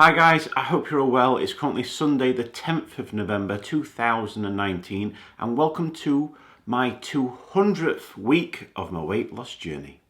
Hi guys, I hope you're all well. It's currently Sunday the 10th of November 2019 and welcome to my 200th week of my weight loss journey.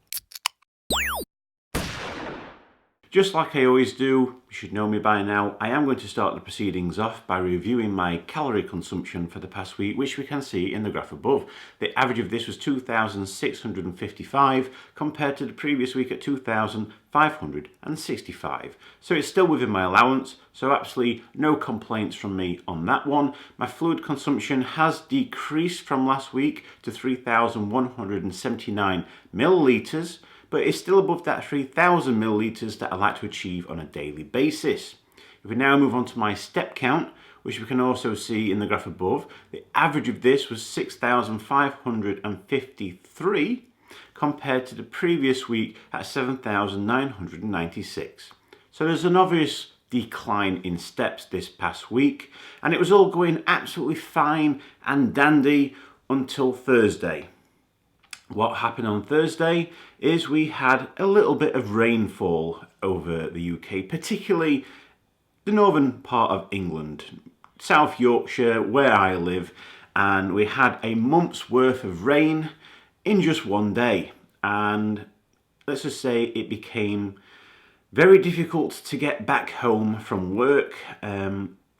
Just like I always do, you should know me by now, I am going to start the proceedings off by reviewing my calorie consumption for the past week, which we can see in the graph above. The average of this was 2,655 compared to the previous week at 2,565. So it's still within my allowance, so absolutely no complaints from me on that one. My fluid consumption has decreased from last week to 3,179 millilitres, but it's still above that 3,000 millilitres that I like to achieve on a daily basis. If we now move on to my step count, which we can also see in the graph above, the average of this was 6,553 compared to the previous week at 7,996. So there's an obvious decline in steps this past week, and it was all going absolutely fine and dandy until Thursday. What happened on Thursday is we had a little bit of rainfall over the UK, particularly the northern part of England, South Yorkshire, where I live, and we had a month's worth of rain in just one day. And let's just say it became very difficult to get back home from work.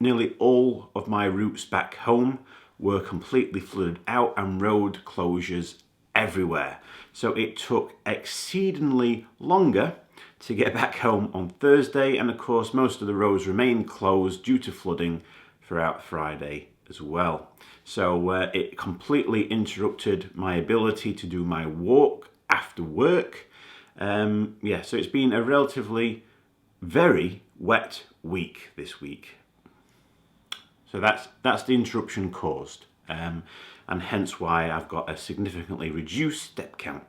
Nearly all of my routes back home were completely flooded out and road closures everywhere. So it took exceedingly longer to get back home on Thursday, and of course most of the roads remained closed due to flooding throughout Friday as well. So it completely interrupted my ability to do my walk after work. So it's been a relatively very wet week this week. So that's the interruption caused. And hence why I've got a significantly reduced step count.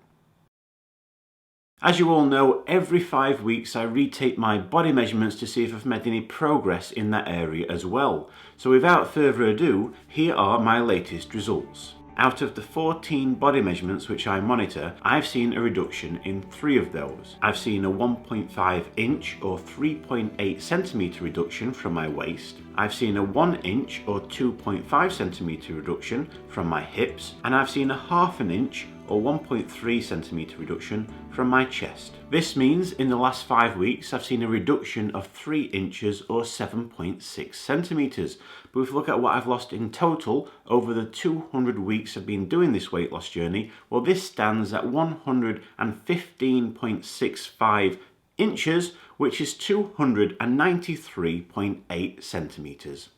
As you all know, every 5 weeks I retake my body measurements to see if I've made any progress in that area as well. So without further ado, here are my latest results. Out of the 14 body measurements which I monitor, I've seen a reduction in 3 of those. I've seen a 1.5 inch or 3.8 centimetre reduction from my waist. I've seen a 1 inch or 2.5 centimetre reduction from my hips, and I've seen a half an inch or 1.3 centimetre reduction from my chest. This means in the last 5 weeks I've seen a reduction of 3 inches or 7.6 centimetres. But if we look at what I've lost in total over the 200 weeks I've been doing this weight loss journey, well, this stands at 115.65 inches, which is 293.8 centimetres.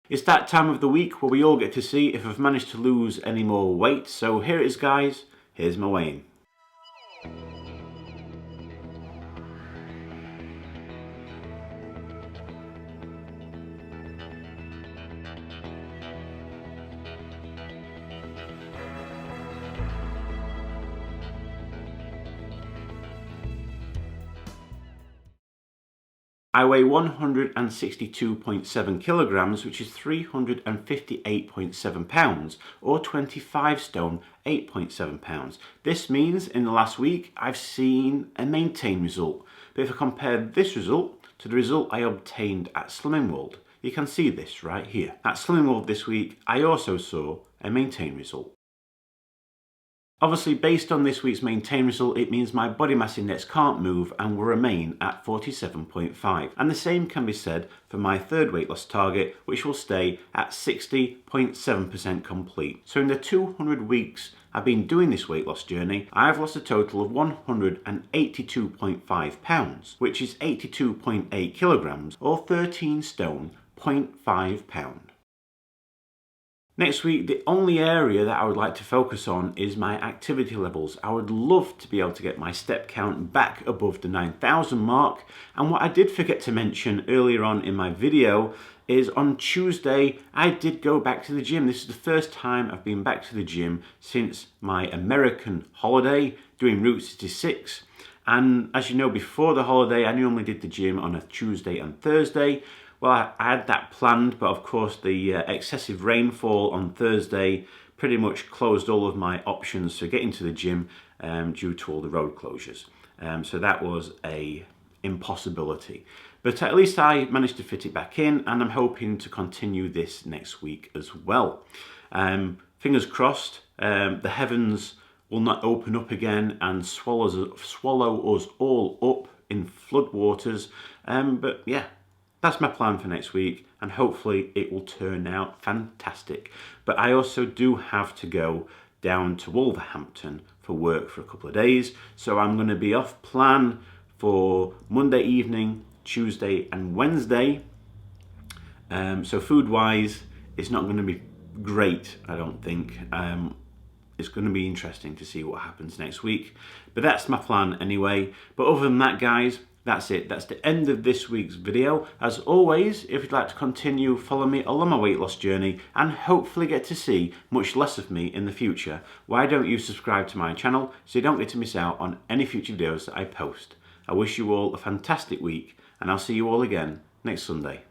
It's that time of the week where we all get to see if I've managed to lose any more weight. So here it is, guys. Here's my weighing. I weigh 162.7 kilograms, which is 358.7 pounds, or 25 stone, 8.7 pounds. This means in the last week I've seen a maintained result. But if I compare this result to the result I obtained at Slimming World, you can see this right here. At Slimming World this week, I also saw a maintained result. Obviously, based on this week's maintained result, it means my body mass index can't move and will remain at 47.5. And the same can be said for my third weight loss target, which will stay at 60.7% complete. So in the 200 weeks I've been doing this weight loss journey, I've lost a total of 182.5 pounds, which is 82.8 kilograms, or 13 stone, 0.5 pound. Next week, the only area that I would like to focus on is my activity levels. I would love to be able to get my step count back above the 9,000 mark. And what I did forget to mention earlier on in my video is on Tuesday, I did go back to the gym. This is the first time I've been back to the gym since my American holiday, doing Route 66. And as you know, before the holiday, I normally did the gym on a Tuesday and Thursday. Well, I had that planned, but of course the excessive rainfall on Thursday pretty much closed all of my options for getting to the gym due to all the road closures. So that was a impossibility. But at least I managed to fit it back in, and I'm hoping to continue this next week as well. Fingers crossed, the heavens will not open up again and swallow us all up in floodwaters. But yeah, that's my plan for next week, and hopefully it will turn out fantastic. But I also do have to go down to Wolverhampton for work for a couple of days, so I'm going to be off plan for Monday evening, Tuesday and Wednesday. So food wise, it's not going to be great, I don't think. It's going to be interesting to see what happens next week, but that's my plan anyway. But other than that, guys, that's it. That's the end of this week's video. As always, if you'd like to continue, follow me along my weight loss journey and hopefully get to see much less of me in the future, why don't you subscribe to my channel so you don't get to miss out on any future videos that I post. I wish you all a fantastic week, and I'll see you all again next Sunday.